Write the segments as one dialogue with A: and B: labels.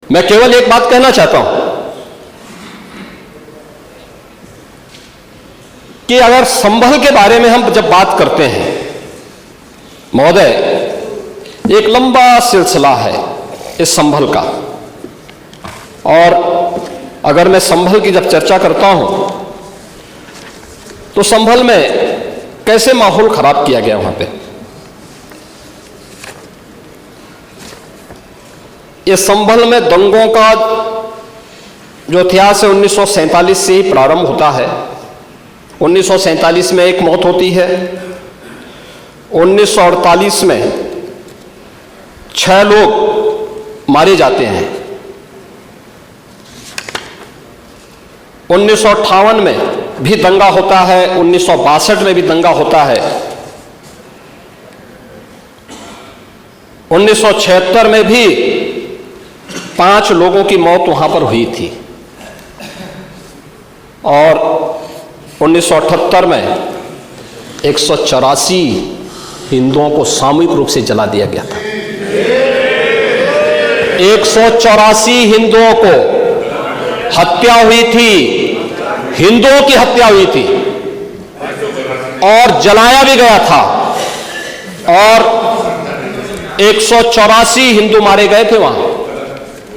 A: मैं केवल एक बात कहना चाहता हूं कि अगर संभल के बारे में हम जब बात करते हैं महोदय, एक लंबा सिलसिला है इस संभल का, और अगर मैं संभल की जब चर्चा करता हूं तो संभल में कैसे माहौल खराब किया गया वहां पे। ये संभल में दंगों का जो इतिहास है 1947 से ही प्रारंभ होता है। 1947 में एक मौत होती है, 1948 में 6 लोग मारे जाते हैं, 1958 में भी दंगा होता है, 1962 में भी दंगा होता है, 1976 में भी 5 लोगों की मौत वहां पर हुई थी, और 1978 में 184 हिंदुओं को सामूहिक रूप से जला दिया गया था। 184 हिंदुओं को हत्या हुई थी, हिंदुओं की हत्या हुई थी, और जलाया भी गया था, और 184 हिंदू मारे गए थे वहां।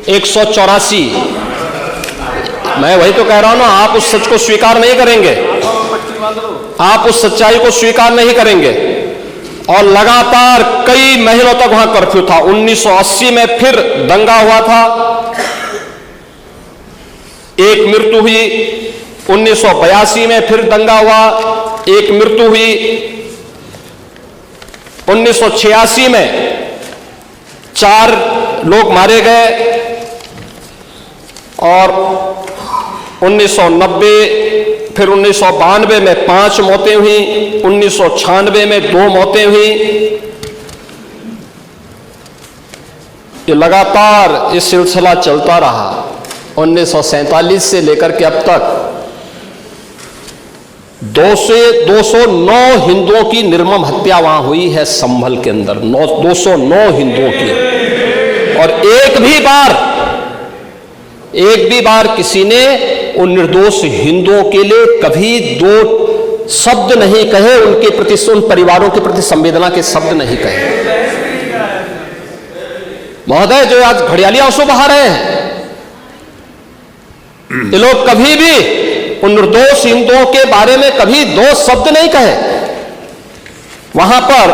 A: 184। मैं वही तो कह रहा हूं ना, आप उस सच को स्वीकार नहीं करेंगे, आप उस सच्चाई को स्वीकार नहीं करेंगे, और लगातार कई महीनों तक वहां कर्फ्यू था। 1980 में फिर दंगा हुआ था, एक मृत्यु हुई। 1982 में फिर दंगा हुआ, एक मृत्यु हुई। 1986 में 4 लोग मारे गए, और 1990 फिर 1992 में 5 मौतें हुई, 1996 में 2 मौतें हुई। ये लगातार ये सिलसिला चलता रहा 1947 से लेकर के अब तक। 209 हिंदुओं की निर्मम हत्या वहां हुई है संभल के अंदर, 209 हिंदुओं की, और एक भी बार किसी ने उन निर्दोष हिंदुओं के लिए कभी 2 शब्द नहीं कहे, उनके प्रति, उन परिवारों के प्रति संवेदना के शब्द नहीं कहे। महोदय, जो आज घड़ियाली आंसू बहा रहे हैं, ये लोग कभी भी उन निर्दोष हिंदुओं के बारे में कभी 2 शब्द नहीं कहे। वहां पर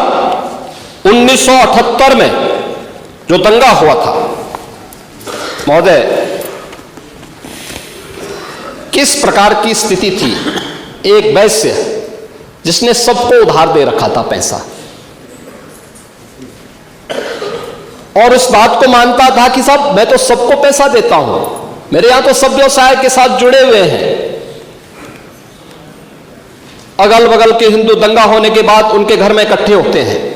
A: 1978 में जो दंगा हुआ था महोदय, किस प्रकार की स्थिति थी। एक वैश्य जिसने सबको उधार दे रखा था पैसा, और उस बात को मानता था कि साहब मैं तो सबको पैसा देता हूं, मेरे यहां तो सब व्यवसाय के साथ जुड़े हुए हैं। अगल बगल के हिंदू दंगा होने के बाद उनके घर में इकट्ठे होते हैं।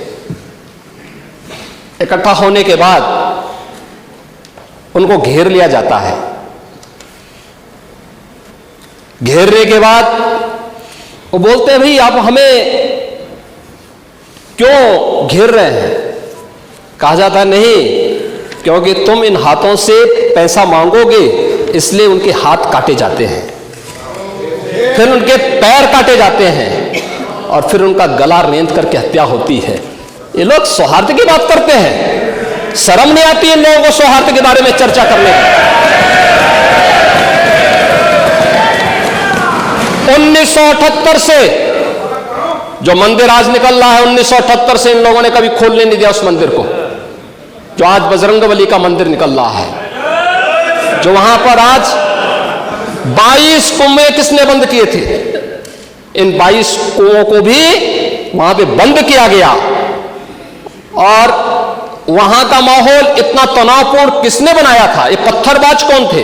A: इकट्ठा होने के बाद उनको घेर लिया जाता है। घेरने के बाद वो बोलते हैं, भाई आप हमें क्यों घेर रहे हैं। कहा जाता है, नहीं, क्योंकि तुम इन हाथों से पैसा मांगोगे, इसलिए उनके हाथ काटे जाते हैं, फिर उनके पैर काटे जाते हैं, और फिर उनका गला रेंत करके हत्या होती है। ये लोग सौहार्द की बात करते हैं, शर्म नहीं आती इन लोगों को सौहार्द के बारे में चर्चा करने की। 1978 से जो मंदिर आज निकल रहा है, 1978 से इन लोगों ने कभी खोलने नहीं दिया उस मंदिर को, जो आज बजरंगबली का मंदिर निकल रहा है, जो वहां पर आज 22 कुएं किसने बंद किए थे। इन 22 कुओं को भी वहां पे बंद किया गया, और वहां का माहौल इतना तनावपूर्ण किसने बनाया था। ये पत्थरबाज कौन थे।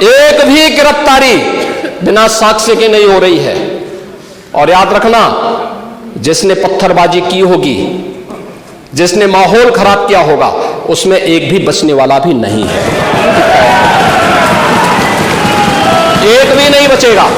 A: एक भी गिरफ्तारी बिना साक्ष्य के नहीं हो रही है। और याद रखना, जिसने पत्थरबाजी की होगी, जिसने माहौल खराब किया होगा, उसमें एक भी बचने वाला भी नहीं है, एक भी नहीं बचेगा।